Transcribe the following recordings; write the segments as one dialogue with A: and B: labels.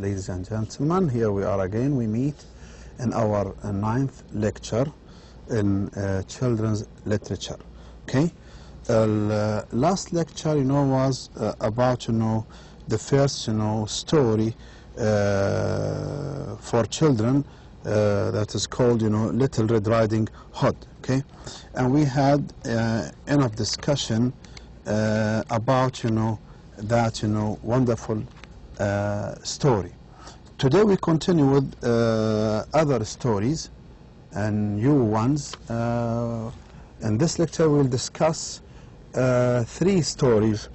A: Ladies and gentlemen, here we are again. We meet in our ninth lecture in children's literature. Okay, last lecture, was about the first story for children that is called Little Red Riding Hood. Okay, and we had enough discussion about that wonderful story. Today we continue with other stories and new ones. In this lecture we'll discuss three stories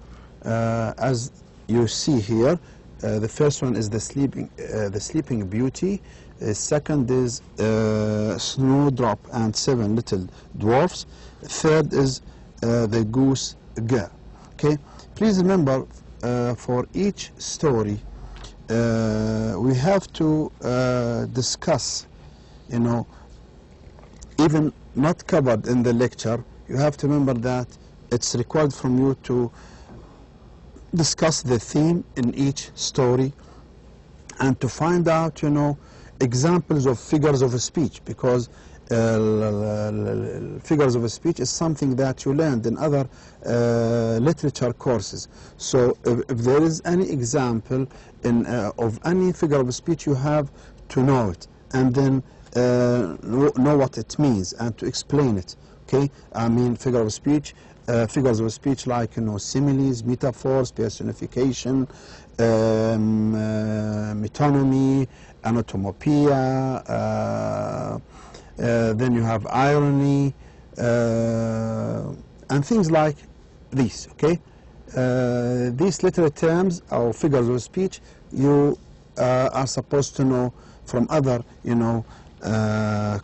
A: as you see here. The first one is the Sleeping Beauty. Second is Snowdrop and Seven Little Dwarfs. Third is the Goose Girl. Okay, please remember, for each story we have to discuss, even not covered in the lecture. You have to remember that it's required from you to discuss the theme in each story and to find out examples of figures of speech, because figures of speech is something that you learned in other literature courses. So if there is any example of any figure of speech, you have to know it and then know what it means and to explain it. Okay, I mean figures of speech like similes, metaphors, personification, metonymy, anatomopeia, then you have irony, and things like these. Okay, these literary terms or figures of speech you are supposed to know from other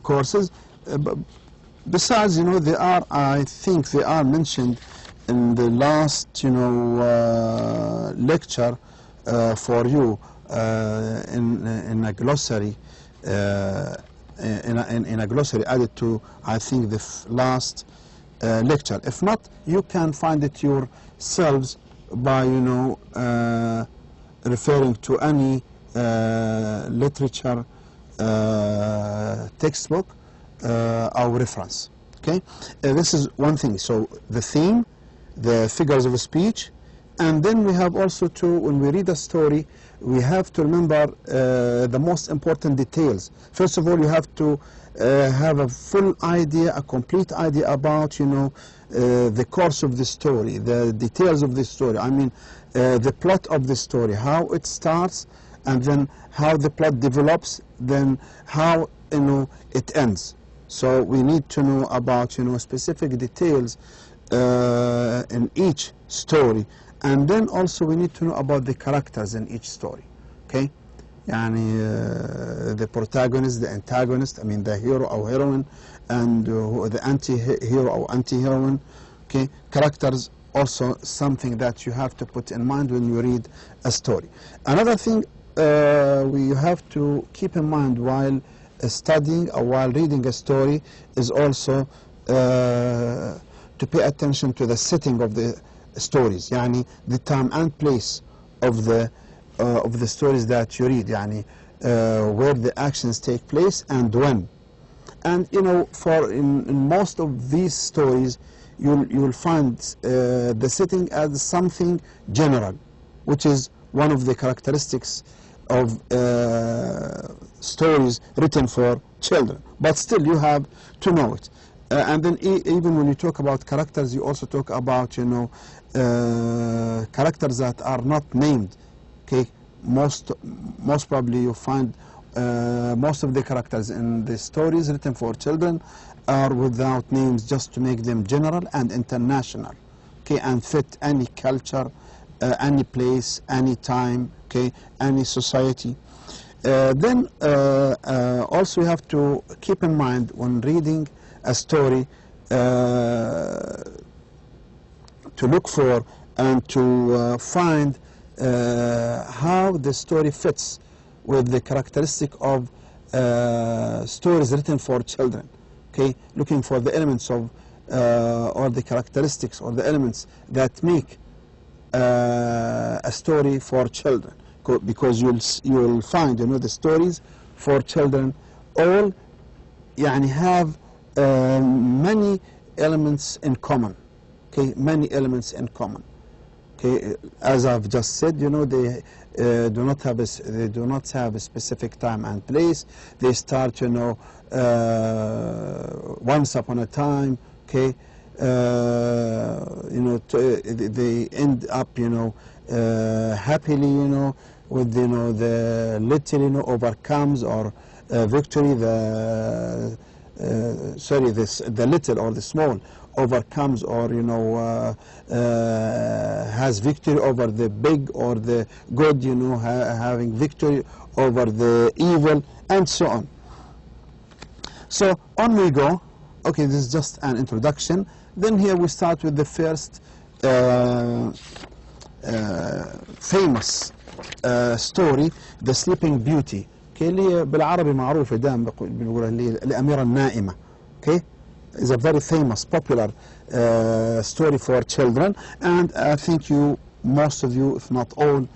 A: courses. Besides, they are, I think they are mentioned in the last lecture for you in a glossary. In a glossary added to, I think, the last lecture. If not, you can find it yourselves by referring to any literature textbook or reference. Okay, this is one thing. So the theme, the figures of speech, and then we have also to, when we read a story, we have to remember the most important details. First of all, you have to have a full idea, a complete idea about the course of the story, the details of the story. I mean the plot of the story, how it starts, and then how the plot develops, then how it ends. So we need to know about specific details in each story. And then also we need to know about the characters in each story. Okay, the protagonist, the antagonist, I mean the hero or heroine, and the anti-hero or anti-heroine. Okay, characters also something that you have to put in mind when you read a story. Another thing we have to keep in mind while studying or while reading a story is also to pay attention to the setting of the stories, the time and place of the stories that you read, where the actions take place and when. And for in most of these stories you'll find the setting as something general, which is one of the characteristics of stories written for children, but still you have to know it. And then even when you talk about characters, you also talk about characters that are not named. Okay, most probably you find most of the characters in the stories written for children are without names, just to make them general and international. Okay, and fit any culture, any place, any time. Okay, any society. Then also you have to keep in mind when reading a story to look for and to find how the story fits with the characteristic of stories written for children. Okay, looking for the elements of or the characteristics or the elements that make a story for children. because you'll find the stories for children all have many elements in common. Okay, many elements in common. Okay, as I've just said, they do not have a specific time and place. They start once upon a time. Okay, they end up happily with the little overcomes, or victory, the little or the small overcomes, or has victory over the big, or the good having victory over the evil, and so on. So on we go. Okay, this is just an introduction. Then here we start with the first famous story, The Sleeping Beauty. Okay, اللي بالعربي معروفة دائما بنقولها اللي الأميرة النائمة. Okay, is a very famous, popular story for children, and I think most of you, if not all,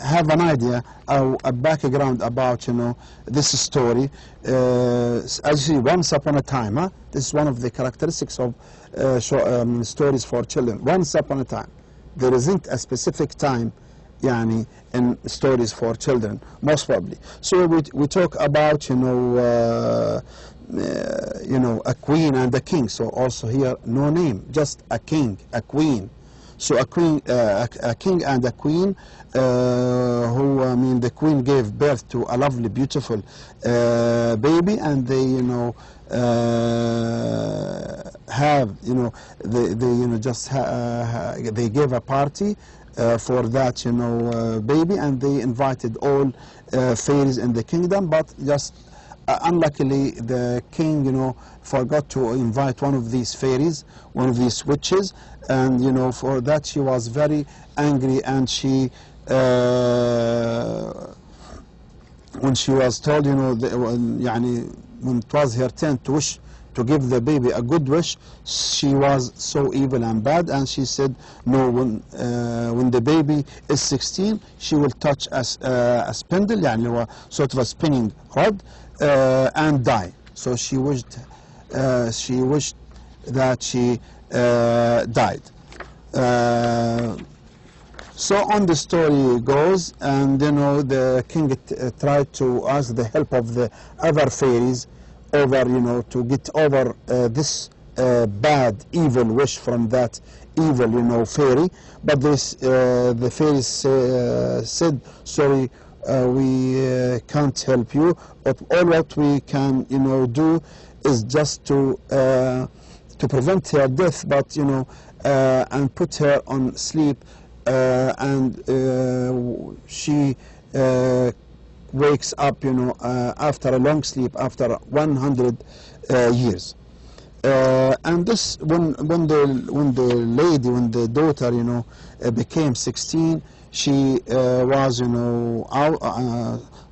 A: have an idea or a background about this story. As you see, once upon a time, this is one of the characteristics of stories for children. Once upon a time, there isn't a specific time in stories for children, most probably. So we talk about a queen and a king. So also here, no name, just a king, a queen. So a king and a queen, the queen gave birth to a lovely, beautiful baby, and they they gave a party for that baby, and they invited all fairies in the kingdom, but just unluckily the king forgot to invite one of these fairies, one of these witches, and for that she was very angry, and she when she was told when it was her turn to wish to give the baby a good wish, she was so evil and bad, and she said no, when the baby is 16 she will touch a spindle, sort of a spinning rod, and die. So she wished that she died. So on the story goes, and the king tried to ask the help of the other fairies over to get over this bad, evil wish from that evil fairy, but the fairies said, sorry, we can't help you, but all what we can do is just to prevent her death, but and put her on sleep, and she wakes up after a long sleep, after 100 years. And this, when the daughter became 16, she was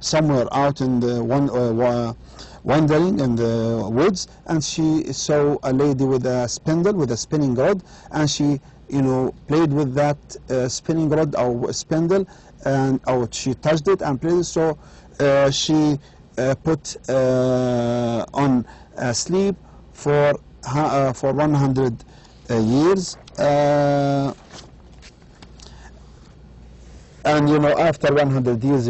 A: somewhere out in the wandering in the woods, and she saw a lady with a spindle, with a spinning rod, and she played with that spinning rod or spindle, and she touched it and played it. So she put on sleep for 100 years, and after 100 years,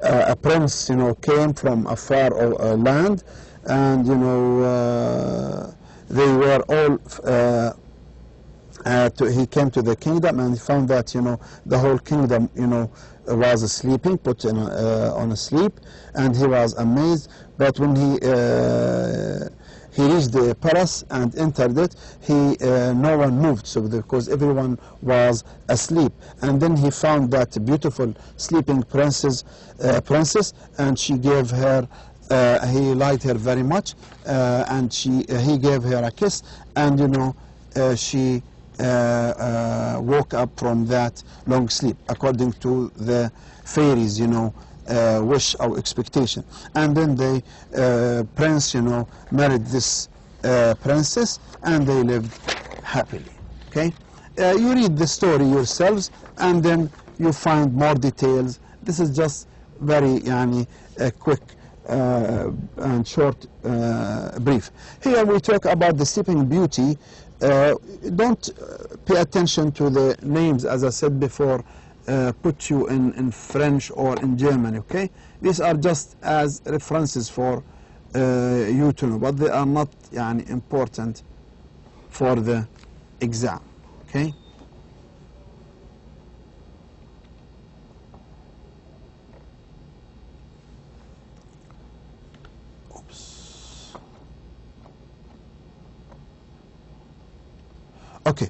A: a prince came from a far land, and they were all he came to the kingdom, and he found that the whole kingdom was sleeping, put on a sleep, and he was amazed. But when he reached the palace and entered it, no one moved, so because everyone was asleep. And then he found that beautiful sleeping princess, and she gave her, he liked her very much, and he gave her a kiss, and she woke up from that long sleep, according to the fairies, wish or expectation. And then the prince, married this princess, and they lived happily. Okay, you read the story yourselves and then you find more details. This is just very quick and short brief. Here we talk about the Sleeping Beauty. Don't pay attention to the names, as I said before, put you in French or in German, okay? These are just as references for you to know, but they are not important for the exam, okay? Okay,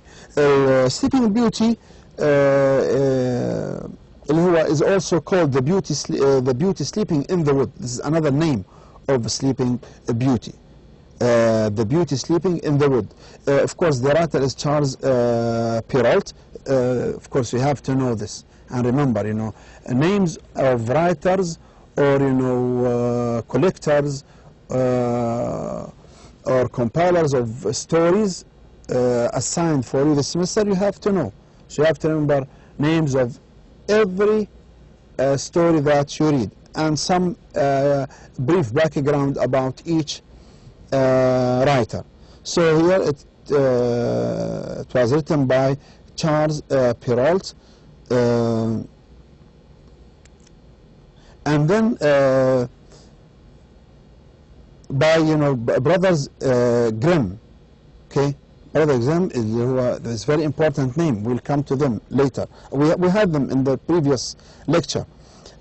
A: Sleeping Beauty is also called the beauty sleeping in the wood. This is another name of Sleeping Beauty. The beauty sleeping in the wood. Of course, the writer is Charles Perrault. Of course, we have to know this and remember, names of writers or collectors or compilers of stories assigned for you this semester, you have to know. So you have to remember names of every story that you read and some brief background about each writer. So here it was written by Charles Perrault, and then by brothers Grimm. Okay. Brother Grimm is a very important name. We'll come to them later. We had them in the previous lecture.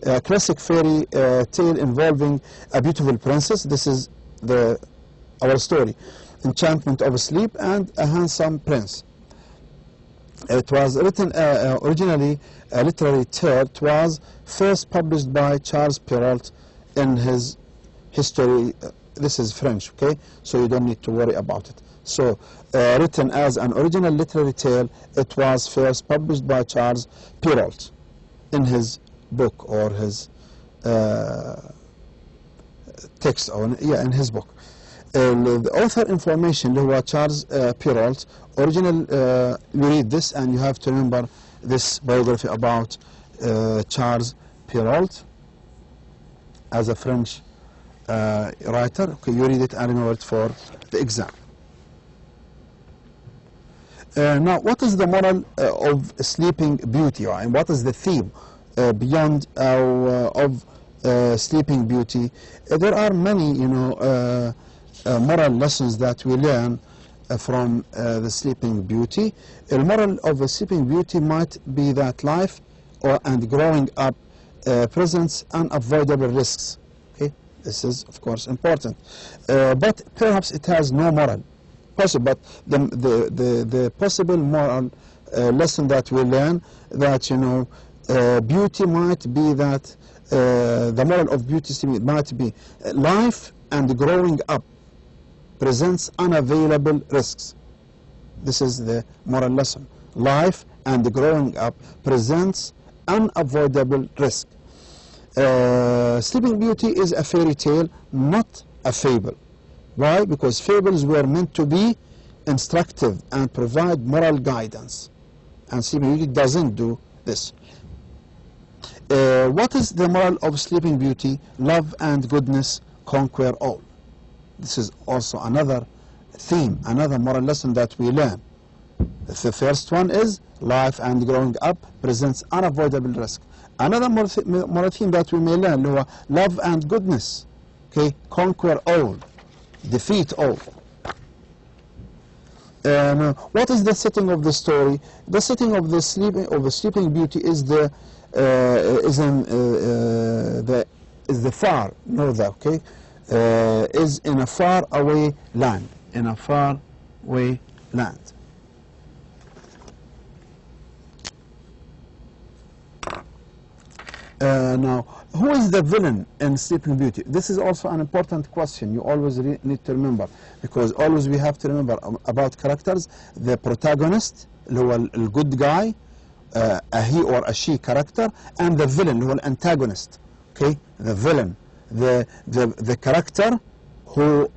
A: A classic fairy tale involving a beautiful princess. This is our story. Enchantment of Sleep and a handsome prince. It was written originally a literary tale. It was first published by Charles Perrault in his history. This is French, okay? So you don't need to worry about it. So, written as an original literary tale, it was first published by Charles Perrault in his book or his text, in his book. The author information, Charles Perrault, original, you read this and you have to remember this biography about Charles Perrault as a French writer. Okay, you read it and remember it for the exam. Now, what is the moral of Sleeping Beauty, and what is the theme beyond of Sleeping Beauty? There are many, moral lessons that we learn from the Sleeping Beauty. The moral of the Sleeping Beauty might be that life and growing up presents unavoidable risks. Okay, this is of course important, but perhaps it has no moral. Possible, but the possible moral lesson that we learn that beauty might be that the moral of beauty might be life and growing up presents unavailable risks. This is the moral lesson. Life and growing up presents unavoidable risk. Sleeping Beauty is a fairy tale, not a fable. Why? Because fables were meant to be instructive and provide moral guidance. And Sleeping Beauty doesn't do this. What is the moral of Sleeping Beauty? Love and goodness conquer all. This is also another theme, another moral lesson that we learn. The first one is life and growing up presents unavoidable risk. Another moral theme that we may learn, love and goodness, okay, conquer all. Defeat all. What is the setting of the story? The setting of the Sleeping Beauty is the far northern. Okay, is in a far away land. In a far away land. Now, who is the villain in Sleeping Beauty? This is also an important question you always need to remember, because always we have to remember about characters. The protagonist, the good guy, a he or a she character, and the villain, the antagonist. Okay, the villain, the character who,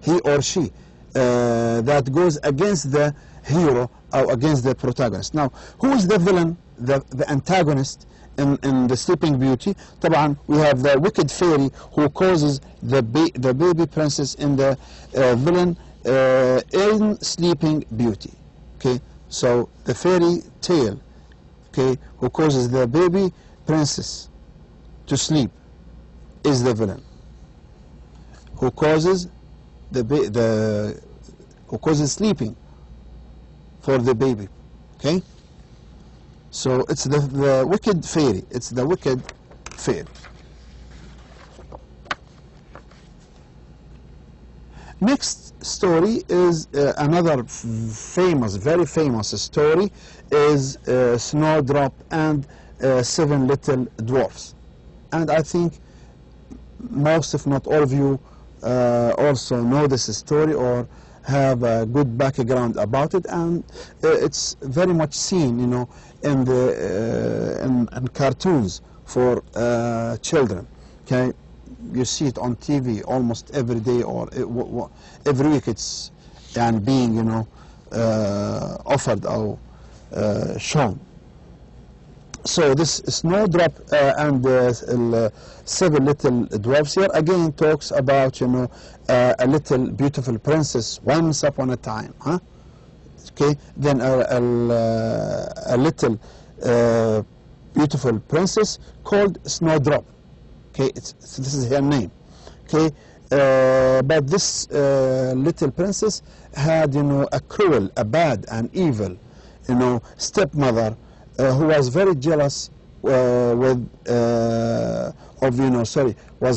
A: he or she that goes against the hero or against the protagonist. Now, who is the villain, the antagonist in the Sleeping Beauty? طبعا we have the wicked fairy who causes the baby princess in the villain in Sleeping Beauty. Okay, so the fairy tale, okay, who causes the baby princess to sleep is the villain. Who causes who causes sleeping for the baby. Okay, so it's the wicked fairy. It's the wicked fairy. Next story is another famous, very famous story, is Snowdrop and Seven Little Dwarfs. And I think most, if not all of you, also know this story or have a good background about it, and it's very much seen, you know, in the in cartoons for children. Okay, you see it on TV almost every day or every week. It's and being, you know, offered or shown. So this Snowdrop and Seven Little Dwarfs here again talks about, you know, a little beautiful princess once upon a time, huh? Okay, then a little beautiful princess called Snowdrop. Okay, this is her name. Okay, but this little princess had, you know, a cruel, a bad, and evil, you know, stepmother who was very jealous was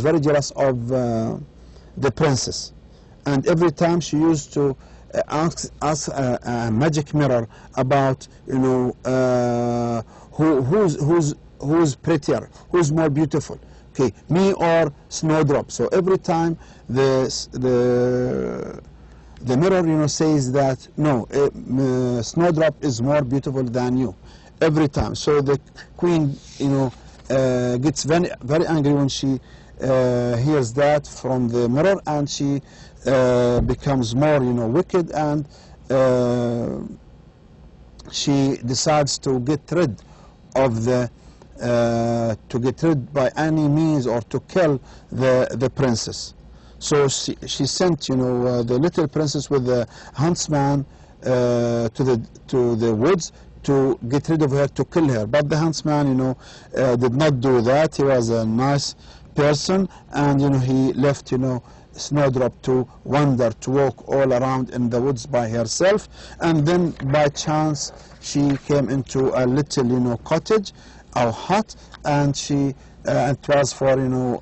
A: very jealous of the princess, and every time she used to ask a magic mirror about, you know, who's prettier, who's more beautiful, okay, me or Snowdrop. So every time the mirror, you know, says that no, Snowdrop is more beautiful than you. Every time. So the queen, you know, gets very, very angry when she hears that from the mirror, and she becomes more, you know, wicked, and she decides to get rid of by any means, or to kill the princess. So she sent, you know, the little princess with the huntsman to the woods to get rid of her, to kill her. But the huntsman, you know, did not do that. He was a nice person, and, you know, he left, you know, Snowdrop to wander, to walk all around in the woods by herself. And then by chance she came into a little, you know, cottage or hut, and it was for, you know,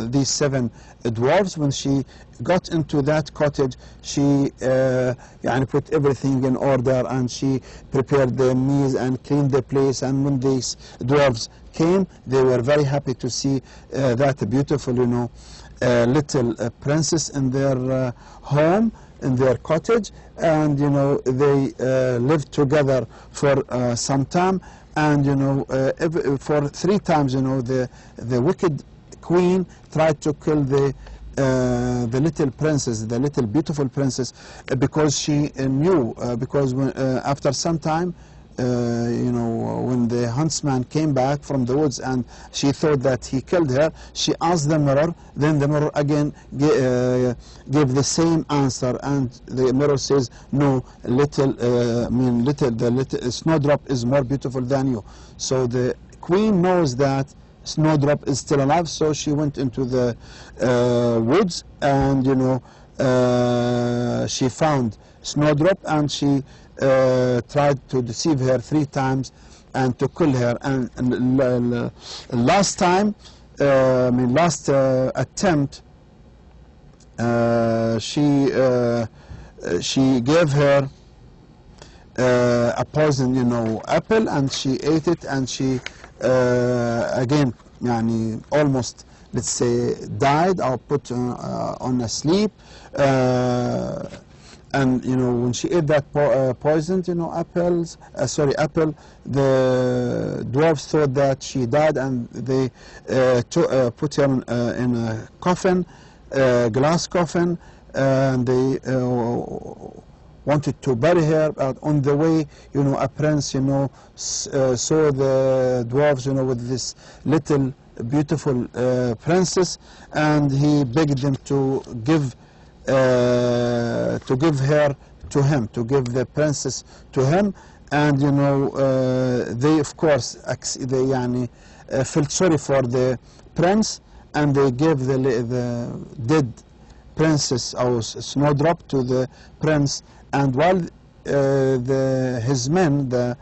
A: these seven dwarves. When she got into that cottage, she put everything in order, and she prepared the meals and cleaned the place. And when these dwarves came, they were very happy to see that beautiful, you know, little princess in their home, in their cottage. And, you know, they lived together for some time. And, you know, for 3 times, you know, the wicked queen tried to kill the little princess, the little beautiful princess, because she knew, because when, after some time, you know, when the huntsman came back from the woods and she thought that he killed her, she asked the mirror. Then the mirror again gave the same answer, and the mirror says, no, the little Snowdrop is more beautiful than you. So the queen knows that Snowdrop is still alive, so she went into the woods, and, you know, she found Snowdrop, and she tried to deceive her 3 times and to kill her. And last time, last attempt, she gave her a poison, you know, apple, and she ate it, and she again, almost, let's say, died or put on a sleep. And, you know, when she ate that poisoned, you know, apple, the dwarves thought that she died, and they put her in a coffin, glass coffin, and they wanted to bury her, but on the way, you know, a prince, you know, saw the dwarves, you know, with this little beautiful princess, and he begged them to give her to him, to give the princess to him. And you know, they of course they felt sorry for the prince, and they gave the dead princess or Snowdrop to the prince. And while his men, the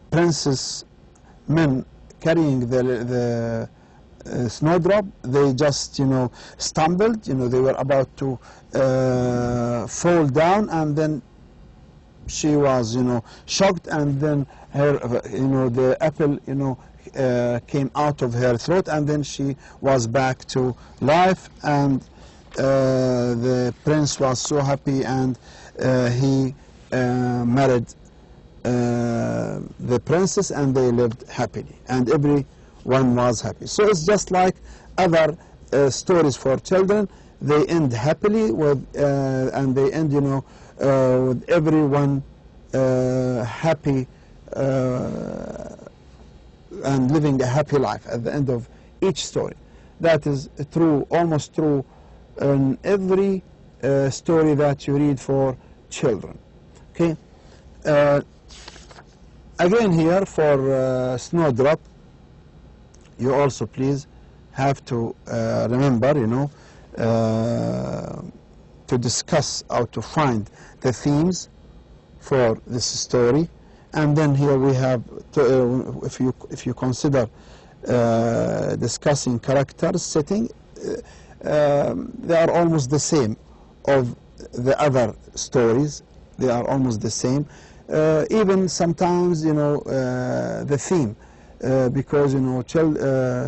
A: prince's men, carrying the Snowdrop, they just, you know, stumbled. You know, they were about to fall down, and then she was, you know, shocked, and then her, you know, the apple, you know, came out of her throat, and then she was back to life. And the prince was so happy, and he married the princess, and they lived happily, and everyone was happy. So it's just like other stories for children. They end happily with, and they end, you know, with everyone happy and living a happy life at the end of each story. That is true, almost true, in every story that you read for children. Okay. Again here for Snowdrop, you also please have to remember, you know, to discuss or to find the themes for this story. And then here we have to, if you consider discussing characters, setting, they are almost the same of the other stories. They are almost the same. Even sometimes, you know, the theme, because, you know,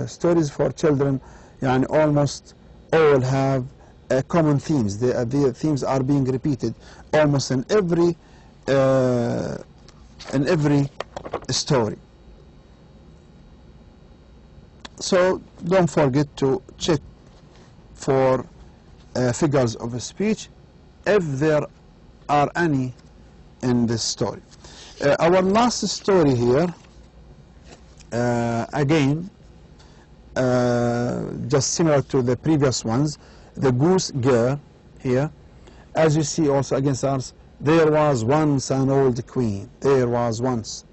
A: stories for children, almost all have common themes. The themes are being repeated almost in every story. So don't forget to check for figures of speech if there are any in this story. Our last story here, again, just similar to the previous ones, the Goose Girl here. As you see also against ours, there was once an old queen. There was once.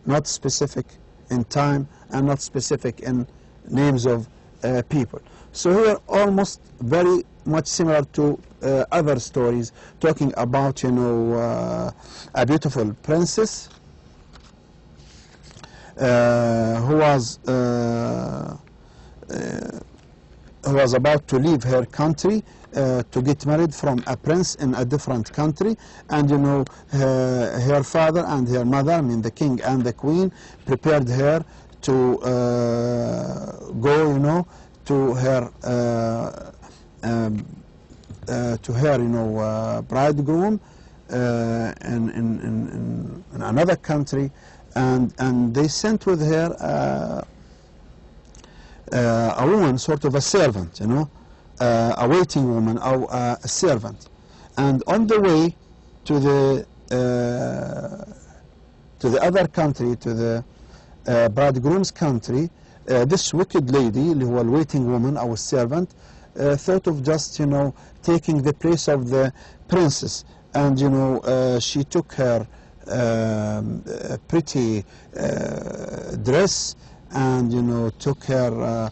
A: Not specific in time and not specific in names of people. So here almost very much similar to other stories talking about, you know, a beautiful princess who was about to leave her country to get married from a prince in a different country. And, you know, her father and her mother, I mean the king and the queen, prepared her to go, you know, to her you know, bridegroom in another country, and they sent with her a woman, sort of a servant, you know, a waiting woman or a servant. And on the way to the other country, to the bridegroom's country, this wicked lady, who was a waiting woman, our servant, thought of just, you know, taking the place of the princess. And, you know, she took her pretty dress, and, you know, took her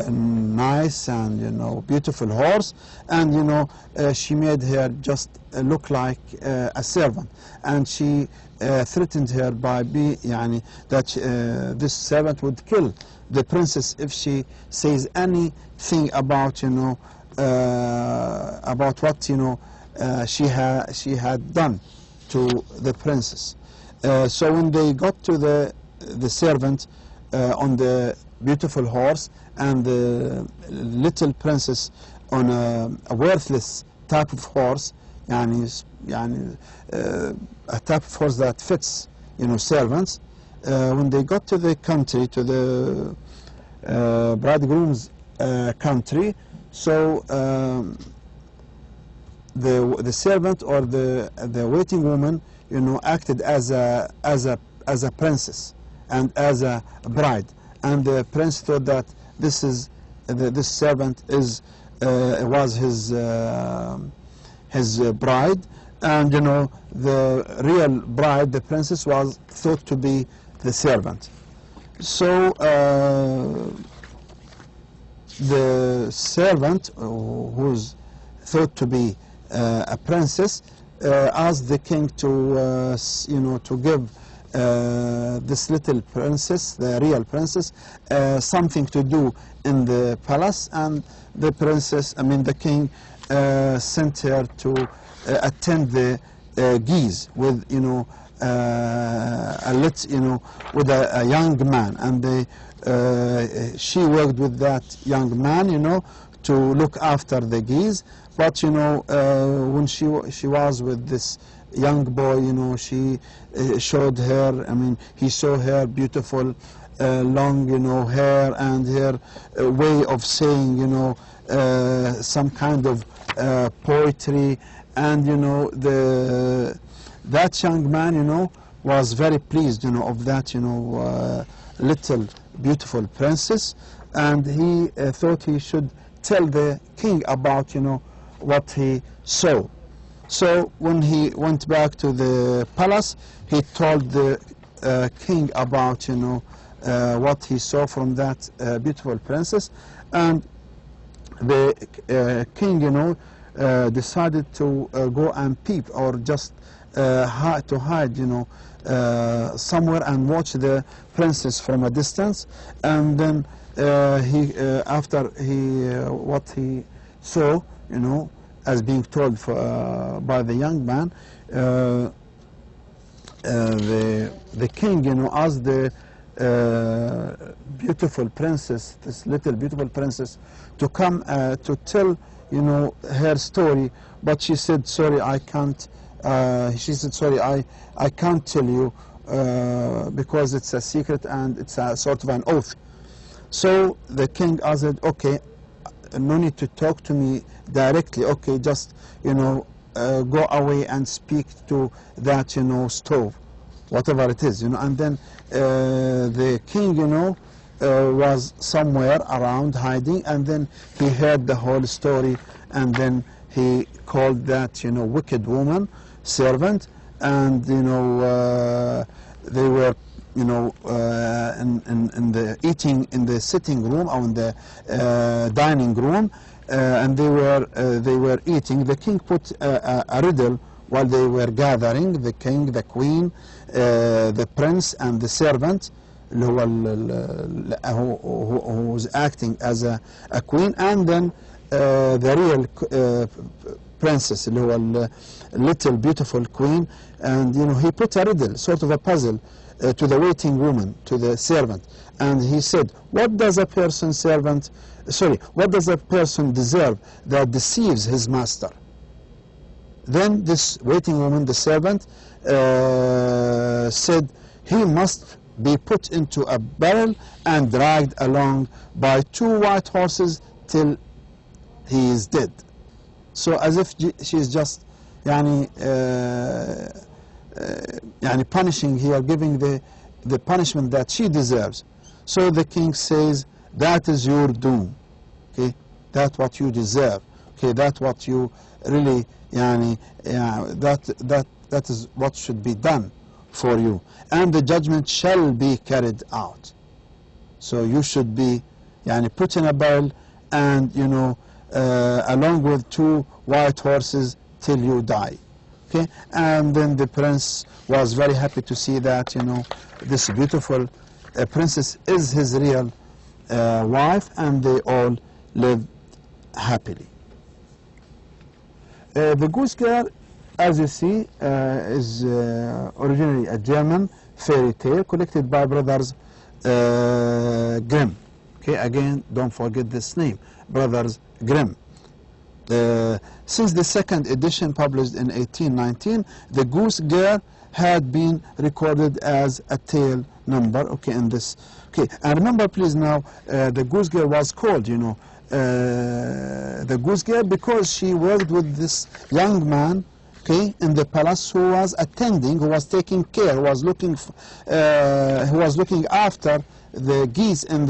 A: nice and, you know, beautiful horse, and, you know, she made her just look like a servant. And she threatened her by that this servant would kill the princess if she says anything about, you know, about what, you know, she had done to the princess. So when they got to the servant on the beautiful horse, and the little princess on a worthless type of horse, a type of horse that fits, you know, servants. When they got to the country, to the bridegroom's country, so the servant or the waiting woman, you know, acted as a princess and as a bride, and the prince thought that this servant was his bride, and you know, the real bride, the princess, was thought to be the servant. So the servant, who's thought to be a princess, asked the king to you know, to give this little princess, the real princess, something to do in the palace, and the princess, I mean the king, sent her to attend the geese with, you know, with a young man, and she worked with that young man, you know, to look after the geese. But you know, when she was with this young boy, you know, she showed her, I mean, he saw her beautiful long, you know, hair, and her way of saying, you know, some kind of poetry, and you know, that young man, you know, was very pleased, you know, of that, you know, little beautiful princess, and he thought he should tell the king about, you know, what he saw. So when he went back to the palace, he told the king about, you know, what he saw from that beautiful princess, and the king, you know, decided to go and peep, or just to hide, you know, somewhere and watch the princess from a distance. And then after what he saw, you know, as being told by the young man, the king, you know, asked the beautiful princess, this little beautiful princess, to come to tell, you know, her story. But she said, sorry, I can't. She said, sorry, I can't tell you because it's a secret and it's a sort of an oath. So the king asked, okay, no need to talk to me directly, okay, just, you know, go away and speak to that, you know, stove, whatever it is, you know. And then the king, you know, was somewhere around hiding, and then he heard the whole story, and then he called that, you know, wicked woman servant, and you know, they were, you know, in the sitting room, or in the dining room, and they were eating. The king put a riddle while they were gathering, the king, the queen, the prince, and the servant, who was acting as a queen, and then the real princess, the little beautiful queen. And you know, he put a riddle, sort of a puzzle, to the waiting woman, to the servant, and he said, what does a person deserve that deceives his master? Then this waiting woman, the servant, said, he must be put into a barrel and dragged along by 2 white horses till he is dead. So as if she is just punishing here, giving the punishment that she deserves. So the king says, that is your doom, okay, that's what you deserve, okay, that's what you really, that is what should be done for you, and the judgment shall be carried out. So you should be put in a barrel, and you know, along with 2 white horses till you die. Okay, and then the prince was very happy to see that, you know, this beautiful princess is his real wife, and they all lived happily. The Goose Girl, as you see, is originally a German fairy tale collected by brothers Grimm. Okay, again, don't forget this name, Brothers Grimm. Since the 2nd edition, published in 1819, the Goose Girl had been recorded as a tail number. Okay, in this. Okay, and remember, please, now the goose girl was called, you know, the goose girl because she worked with this young man, okay, in the palace, who was attending, who was taking care, who was looking after the geese in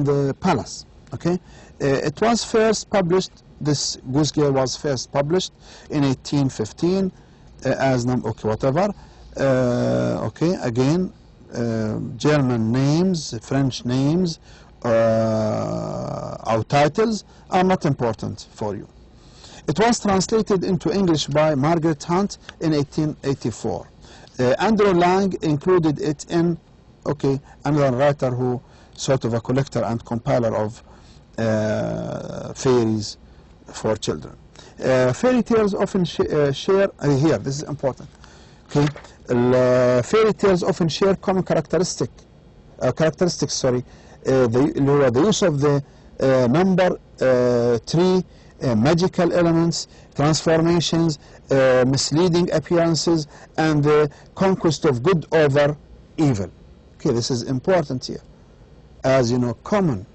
A: the palace. Okay, it was first published. This goose girl was first published in 1815 as okay, whatever. Okay, again, German names, French names, our titles are not important for you. It was translated into English by Margaret Hunt in 1884. Andrew Lang included it in, okay, another writer who sort of a collector and compiler of fairies for children. Fairy tales often share, here, this is important, okay, fairy tales often share common characteristics, the use of the number 3, magical elements, transformations, misleading appearances, and the conquest of good over evil. Okay, this is important here. As you know, common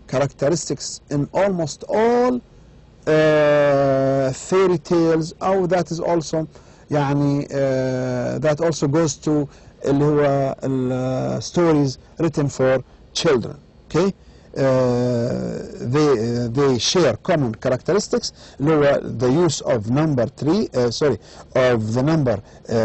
A: characteristics in almost all fairy tales, أو that is also يعني that also goes to اللي هو stories written for children. Okay, they share common characteristics, اللي هو the use of number 3, of the number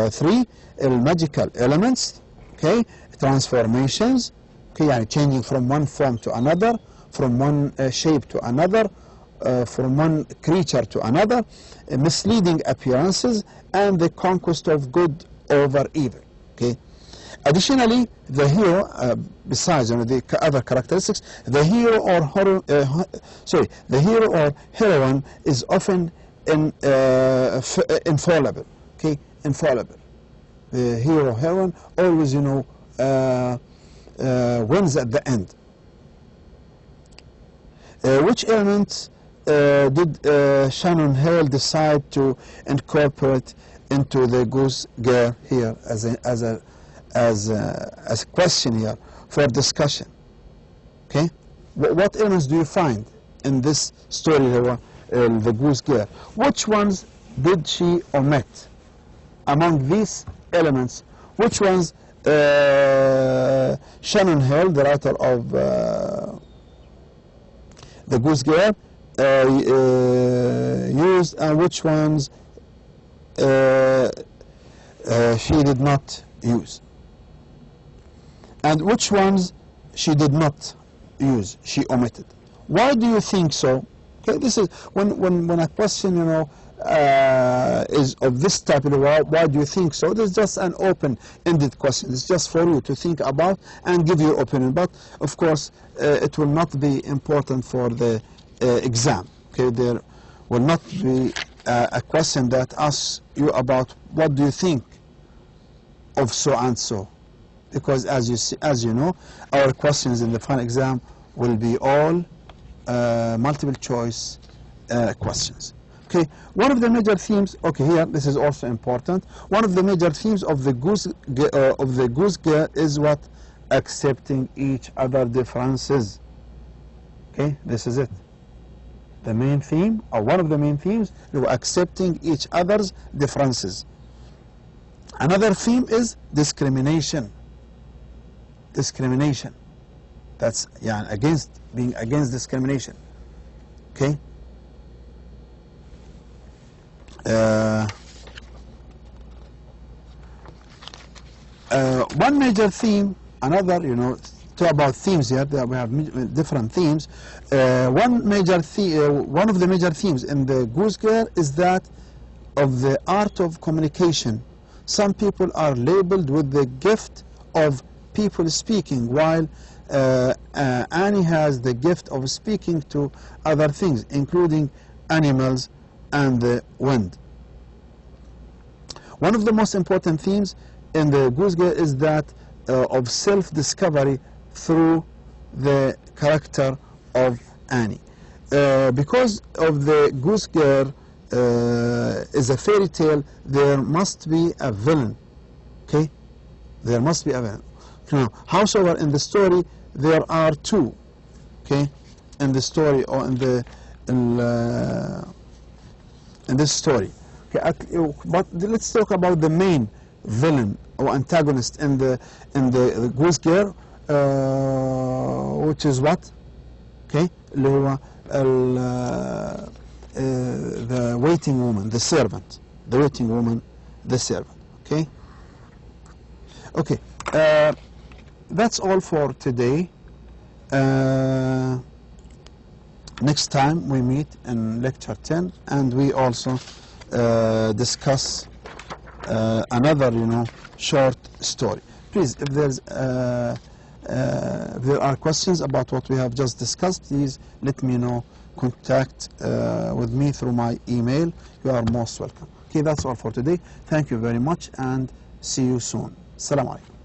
A: 3, magical elements, okay, transformations, okay, يعني changing from one form to another, from one shape to another, from one creature to another, misleading appearances, and the conquest of good over evil. Okay. Additionally, the hero, besides the other characteristics, the hero or heroine is often infallible. Okay, infallible. The hero or heroine always, wins at the end. Which elements did Shannon Hale decide to incorporate into the goose girl here as a question here for discussion? Okay, what elements do you find in this story, the goose girl? Which ones did she omit? Among these elements, which ones Shannon Hale, the writer of the goose girl, used, and which ones she did not use, and which ones she did not use, she omitted? Why do you think so? Okay, this is when a question is of this type, why do you think so? This is just an open-ended question. It's just for you to think about and give your opinion, but of course it will not be important for the exam. Okay, there will not be a question that asks you about what do you think of so and so, because as you know, our questions in the final exam will be all multiple choice questions. Okay, one of the major themes. Okay, here this is also important. One of the major themes of the goose girl is what? Accepting each other differences. Okay, this is it. The main theme, or one of the main themes, is accepting each other's differences. Another theme is discrimination. Discrimination. That's being against discrimination. Okay. One major theme, another, talk about themes here. We have different themes. One of the major themes in the goose girl is that of the art of communication. Some people are labeled with the gift of people speaking, while Annie has the gift of speaking to other things, including animals and the wind. One of the most important themes in the goose girl is that of self-discovery through the character of Annie. Because of the goose girl, is a fairy tale, there must be a villain. Okay, there must be a villain. Now, however, in the story there are two. Okay, in the story, or in this story. Okay, but let's talk about the main villain or antagonist in the Goose Girl, which is what? Okay, اللي هو the waiting woman, the servant, the waiting woman, the servant. Okay. Okay. That's all for today. Next time we meet in lecture 10, and we also discuss another, short story. Please, if there's if there are questions about what we have just discussed, please let me know. Contact with me through my email. You are most welcome. Okay, that's all for today. Thank you very much, and see you soon. Assalamu alaikum.